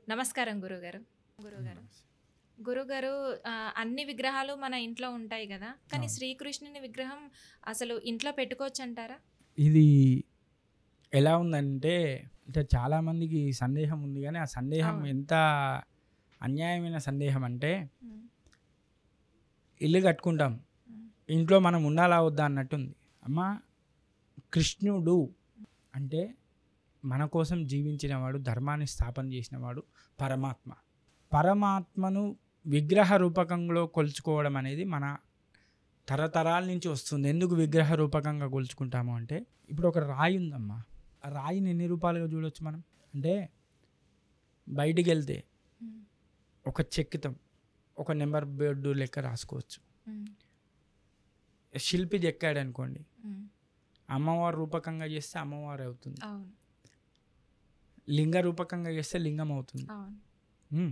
నమస్కారం గురుగారు. గురుగారు గురుగారు అన్ని విగ్రహాలు మన ఇంట్లో ఉంటాయి కదా, కానీ అవును. శ్రీకృష్ణుని విగ్రహం అసలు ఇంట్లో పెట్టుకోవచ్చు అంటారా? ఇది ఎలా ఉందంటే, అంటే చాలామందికి సందేహం ఉంది కానీ, ఆ సందేహం అవును. ఎంత అన్యాయమైన సందేహం అంటే, ఉమ్, ఇల్లు కట్టుకుంటాం, ఉమ్, ఇంట్లో మనం ఉండాలా వద్దా అన్నట్టుంది. అమ్మ, కృష్ణుడు అంటే మన కోసం జీవించినవాడు, ధర్మాన్ని స్థాపన చేసినవాడు, పరమాత్మ. పరమాత్మను విగ్రహ రూపకంలో కొలుచుకోవడం అనేది మన తరతరాల నుంచి వస్తుంది. ఎందుకు విగ్రహ రూపకంగా కొలుచుకుంటాము అంటే, ఇప్పుడు ఒక రాయి ఉందమ్మా, ఆ రాయిని ఎన్ని రూపాలుగా చూడొచ్చు మనం అంటే, బయటికి వెళ్తే ఉమ్, ఒక చెక్కుతాం, ఒక నెంబర్ బోర్డు లెక్క రాసుకోవచ్చు. ఉమ్, శిల్పి చెక్కాడు అనుకోండి, ఉమ్, అమ్మవారు రూపకంగా చేస్తే అమ్మవారు అవుతుంది, అవును, లింగ రూపకంగా చేస్తే లింగం అవుతుంది, అవును,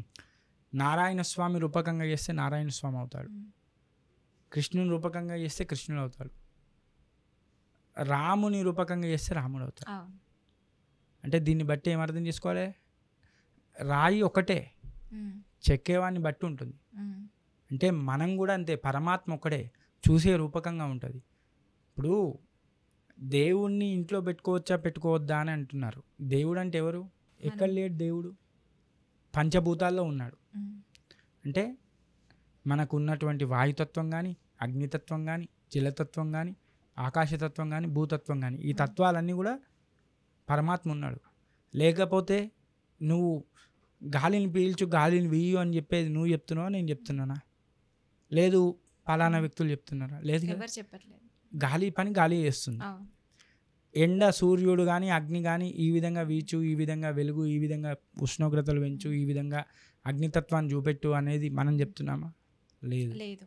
నారాయణ స్వామి రూపకంగా చేస్తే నారాయణ స్వామి అవుతాడు, ఉమ్, కృష్ణుని రూపకంగా చేస్తే కృష్ణుడు అవుతాడు, రాముని రూపకంగా చేస్తే రాముడు అవుతాడు. అవును, అంటే దీన్ని బట్టి ఏం అర్థం చేసుకోవాలి, రాయి ఒకటే, ఉమ్, చెక్కేవాడిని బట్టి ఉంటుంది. ఉమ్, అంటే మనం కూడా అంతే, పరమాత్మ ఒకడే, చూసే రూపకంగా ఉంటుంది. ఇప్పుడు దేవుణ్ణి ఇంట్లో పెట్టుకోవచ్చా పెట్టుకోవద్దా అని అంటున్నారు. దేవుడు అంటే ఎవరు? ఎక్కడ లేడు దేవుడు, పంచభూతాల్లో ఉన్నాడు. ఉమ్, అంటే మనకు ఉన్నటువంటి వాయుతత్వం కానీ, అగ్నితత్వం కానీ, జలతత్వం కానీ, ఆకాశతత్వం కానీ, భూతత్వం కానీ, ఈ తత్వాలన్నీ కూడా పరమాత్మ ఉన్నాడు. లేకపోతే నువ్వు గాలిని పీల్చు గాలిని వీయు అని చెప్పేది నువ్వు చెప్తున్నావా, నేను చెప్తున్నానా? లేదు, పలానా వ్యక్తులు చెప్తున్నారా? లేదు కదా. ఎవరు చెప్పట్లేదు. గాలి పని గాలి చేస్తుంది. అవును, ఎండ, సూర్యుడు కానీ, అగ్ని కానీ ఈ విధంగా వీచు, ఈ విధంగా వెలుగు, ఈ విధంగా ఉష్ణోగ్రతలు పెంచు, ఈ విధంగా అగ్నితత్వాన్ని చూపెట్టు అనేది మనం చెప్తున్నామా? లేదు. లేదు,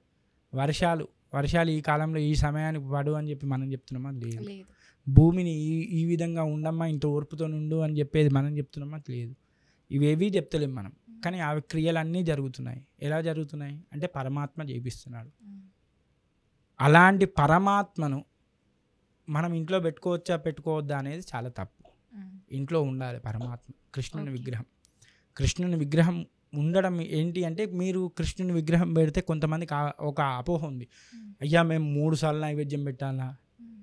వర్షాలు ఈ కాలంలో ఈ సమయానికి పడు అని చెప్పి మనం చెప్తున్నామా? లేదు. లేదు, భూమిని ఈ విధంగా ఉండమ్మా, ఇంత ఓర్పుతో ఉండు అని చెప్పేది మనం చెప్తున్నామా? లేదు. ఇవేవి చెప్తలేం మనం, కానీ ఆ క్రియలన్నీ జరుగుతున్నాయి. ఎలా జరుగుతున్నాయి అంటే పరమాత్మ చేపిస్తున్నాడు. ఉమ్, అలాంటి పరమాత్మను మనం ఇంట్లో పెట్టుకోవచ్చా పెట్టుకోవద్దా అనేది చాలా తప్పు. ఉమ్, ఇంట్లో ఉండాలి పరమాత్మ, కృష్ణుని ఓకే. విగ్రహం. కృష్ణుని విగ్రహం ఉండడం ఏంటి అంటే, మీరు కృష్ణుని విగ్రహం పెడితే కొంతమందికి ఒక అపోహ ఉంది. ఉమ్, అయ్యా, మేము 3 సార్లు నైవేద్యం పెట్టాలా, ఉమ్,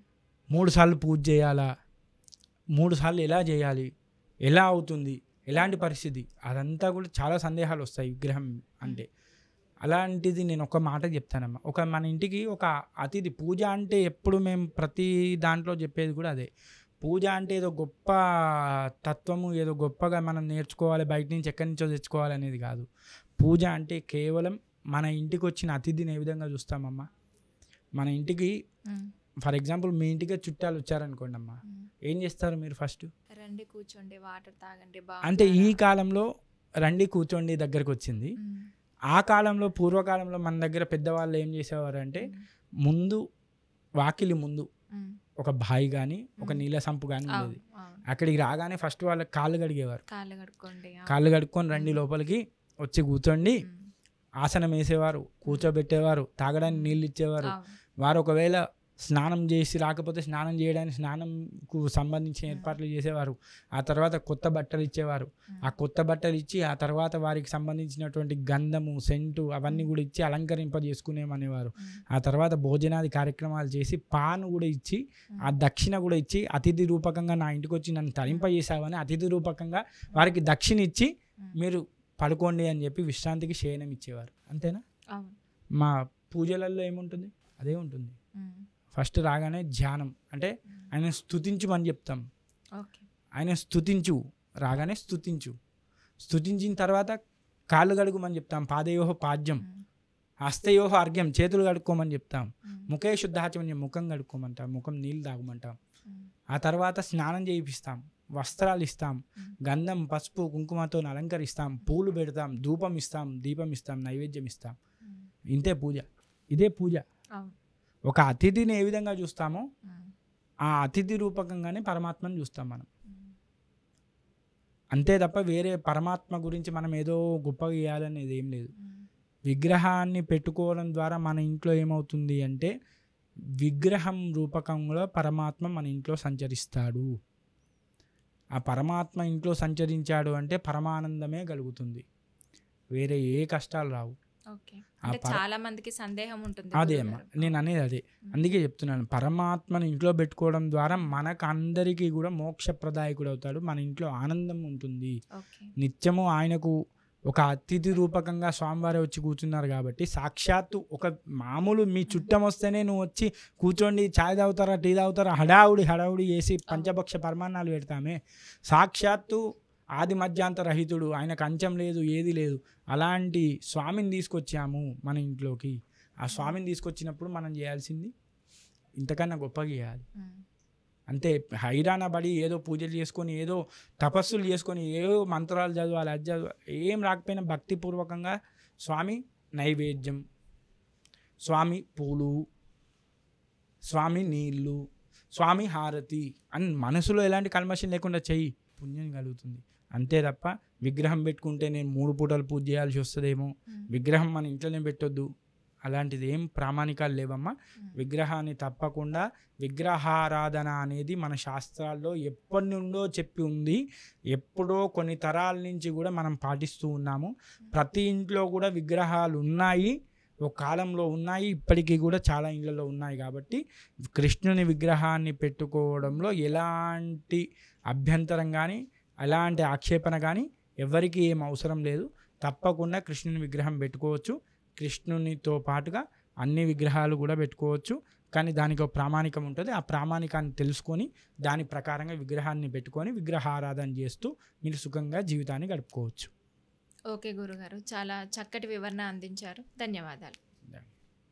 3 సార్లు పూజ చేయాలా, 3 సార్లు ఎలా చేయాలి, ఎలా అవుతుంది, ఎలాంటి పరిస్థితి, అదంతా కూడా చాలా సందేహాలు వస్తాయి విగ్రహం అంటే. అలాంటిది నేను ఒక మాట చెప్తానమ్మా. మన ఇంటికి ఒక అతిథి, పూజ అంటే ఎప్పుడు మేము ప్రతి దాంట్లో చెప్పేది కూడా అదే. పూజ అంటే ఏదో గొప్ప తత్వము, ఏదో గొప్పగా మనం నేర్చుకోవాలి, బయట నుంచి ఎక్కడి నుంచో తెచ్చుకోవాలి అనేది కాదు. పూజ అంటే కేవలం మన ఇంటికి వచ్చిన అతిథిని ఏ విధంగా చూస్తామమ్మా. మన ఇంటికి ఉమ్, ఫర్ ఎగ్జాంపుల్ మీ ఇంటికి చుట్టాలు వచ్చారనుకోండి అమ్మా, ఉమ్. ఏం చేస్తారు మీరు ఫస్ట్? రండి, కూర్చోండి, వాటర్ తాగండి, అంటే ఈ బాగున్నారా? కాలంలో రండి కూర్చోండి దగ్గరకు వచ్చింది. ఉమ్, ఆ కాలంలో, పూర్వకాలంలో మన దగ్గర పెద్దవాళ్ళు ఏం చేసేవారు అంటే, ముందు వాకిలి ముందు ఉమ్, ఒక బావి కానీ, ఒక నీళ్ళ సంపు కానీ అవును, ఉండేది. అవును. అక్కడికి రాగానే ఫస్ట్ వాళ్ళకి కాళ్ళు కడిగేవారు. కాళ్ళు కడుక్కోండి. కాళ్ళు కడుక్కొని రండి లోపలికి వచ్చి కూర్చోండి, ఆసనం వేసేవారు, కూర్చోబెట్టేవారు, తాగడానికి నీళ్ళు ఇచ్చేవారు. వారు ఒకవేళ స్నానం చేసి రాకపోతే స్నానం చేయడానికి స్నానంకు సంబంధించిన ఏర్పాట్లు చేసేవారు. ఆ తర్వాత కొత్త బట్టలు ఇచ్చేవారు. ఆ కొత్త బట్టలు ఇచ్చి ఆ తర్వాత వారికి సంబంధించినటువంటి గంధము, సెంటు అవన్నీ కూడా ఇచ్చి అలంకరింపజేసుకునేమనేవారు. ఆ తర్వాత భోజనాది కార్యక్రమాలు చేసి పాను కూడా ఇచ్చి, ఆ దక్షిణ కూడా ఇచ్చి, అతిథి రూపకంగా నా ఇంటికి వచ్చి నన్ను తరింపజేసావని అతిథి రూపకంగా వారికి దక్షిణ ఇచ్చి, మీరు పడుకోండి అని చెప్పి విశ్రాంతికి శయనం ఇచ్చేవారు. అంతేనా? మా పూజలలో ఏముంటుంది? అదే ఉంటుంది. ఫస్ట్ రాగానే ధ్యానం, అంటే ఆయన స్తుతించుమని చెప్తాం. ఆయన స్తుతించు, రాగానే స్తుతించు. స్తుతించిన తర్వాత కాళ్ళు కడుగుమని చెప్తాం, పాదయోహ పాద్యం, హస్తయోహ అర్ఘ్యం, చేతులు కడుక్కోమని చెప్తాం. ముఖే శుద్ధాచమని, ముఖం కడుక్కోమంటాం, ముఖం నీళ్ళు తాగమంటాం. ఆ తర్వాత స్నానం చేయిస్తాం, వస్త్రాలు ఇస్తాం, గంధం, పసుపు, కుంకుమతో అలంకరిస్తాం, పూలు పెడతాం, ధూపం ఇస్తాం, దీపం ఇస్తాం, నైవేద్యం ఇస్తాం. ఇంతే పూజ. ఇదే పూజ. ఒక అతిథిని ఏ విధంగా చూస్తామో ఆ అతిథి రూపకంగానే పరమాత్మను చూస్తాం మనం. అంతే తప్ప వేరే పరమాత్మ గురించి మనం ఏదో గొప్పగా చేయాలనేది ఏం లేదు. విగ్రహాన్ని పెట్టుకోవడం ద్వారా మన ఇంట్లో ఏమవుతుంది అంటే, విగ్రహం రూపకంలో పరమాత్మ మన ఇంట్లో సంచరిస్తాడు. ఆ పరమాత్మ ఇంట్లో సంచరించాడు అంటే పరమానందమే కలుగుతుంది, వేరే ఏ కష్టాలు రావు. ఓకే. అంటే చాలా మందికి సందేహం ఉంటుంది. అదే అమ్మా నేను అనేది అదే, అందుకే చెప్తున్నాను పరమాత్మను ఇంట్లో పెట్టుకోవడం ద్వారా మనకు అందరికీ కూడా మోక్షప్రదాయకుడు అవుతాడు, మన ఇంట్లో ఆనందం ఉంటుంది. నిత్యము ఆయనకు ఒక అతిథి రూపకంగా స్వామివారే వచ్చి కూర్చున్నారు కాబట్టి సాక్షాత్తు ఒక మామూలు మీ చుట్టం వస్తేనే నువ్వు వచ్చి కూర్చోండి ఛాయ్ తాగుతారా టీ తాగుతారా హడావుడి చేసి పంచభక్ష పరమాన్నాలు పెడతామే, సాక్షాత్తు ఆది మధ్యాంత రహితుడు, ఆయనకు అంచం లేదు ఏది లేదు, అలాంటి స్వామిని తీసుకొచ్చాము మన ఇంట్లోకి. ఆ స్వామిని తీసుకొచ్చినప్పుడు మనం చేయాల్సింది ఇంతకన్నా గొప్పగా చేయాలి. అంతే హైరాణ పడి ఏదో పూజలు చేసుకొని ఏదో తపస్సులు చేసుకొని ఏదో మంత్రాలు చదవాలి అది చదవాలి, ఏం రాకపోయినా భక్తిపూర్వకంగా స్వామి నైవేద్యం, స్వామి పూలు, స్వామి నీళ్ళు, స్వామి హారతి అని మనసులో ఎలాంటి కల్మషం లేకుండా చెయ్యి, పుణ్యం కలుగుతుంది. అంతే తప్ప విగ్రహం పెట్టుకుంటే నేను 3 పూటలు పూజ చేయాల్సి వస్తుందేమో, విగ్రహం మన ఇంట్లోనే పెట్టొద్దు, అలాంటిది ఏం ప్రామాణికాలు లేవమ్మా. విగ్రహాన్ని తప్పకుండా విగ్రహారాధన అనేది మన శాస్త్రాల్లో ఎప్పటి నుండో చెప్పి ఉంది, ఎప్పుడో కొన్ని తరాల నుంచి కూడా మనం పాటిస్తూ ఉన్నాము. ప్రతి ఇంట్లో కూడా విగ్రహాలు ఉన్నాయి, ఒక కాలంలో ఉన్నాయి, ఇప్పటికీ కూడా చాలా ఇళ్ళలో ఉన్నాయి. కాబట్టి కృష్ణుని విగ్రహాన్ని పెట్టుకోవడంలో ఎలాంటి అభ్యంతరం కానీ ఎలాంటి ఆక్షేపణ కానీ ఎవరికి ఏం అవసరం లేదు. తప్పకుండా కృష్ణుని విగ్రహం పెట్టుకోవచ్చు, కృష్ణునితో పాటుగా అన్ని విగ్రహాలు కూడా పెట్టుకోవచ్చు. కానీ దానికి ఒక ప్రామాణికం ఉంటుంది, ఆ ప్రామాణికాన్ని తెలుసుకొని దాని ప్రకారంగా విగ్రహాన్ని పెట్టుకొని విగ్రహారాధన చేస్తూ మీరు సుఖంగా జీవితాన్ని గడుపుకోవచ్చు. ఓకే గురుగారు, చాలా చక్కటి వివరణ అందించారు, ధన్యవాదాలు.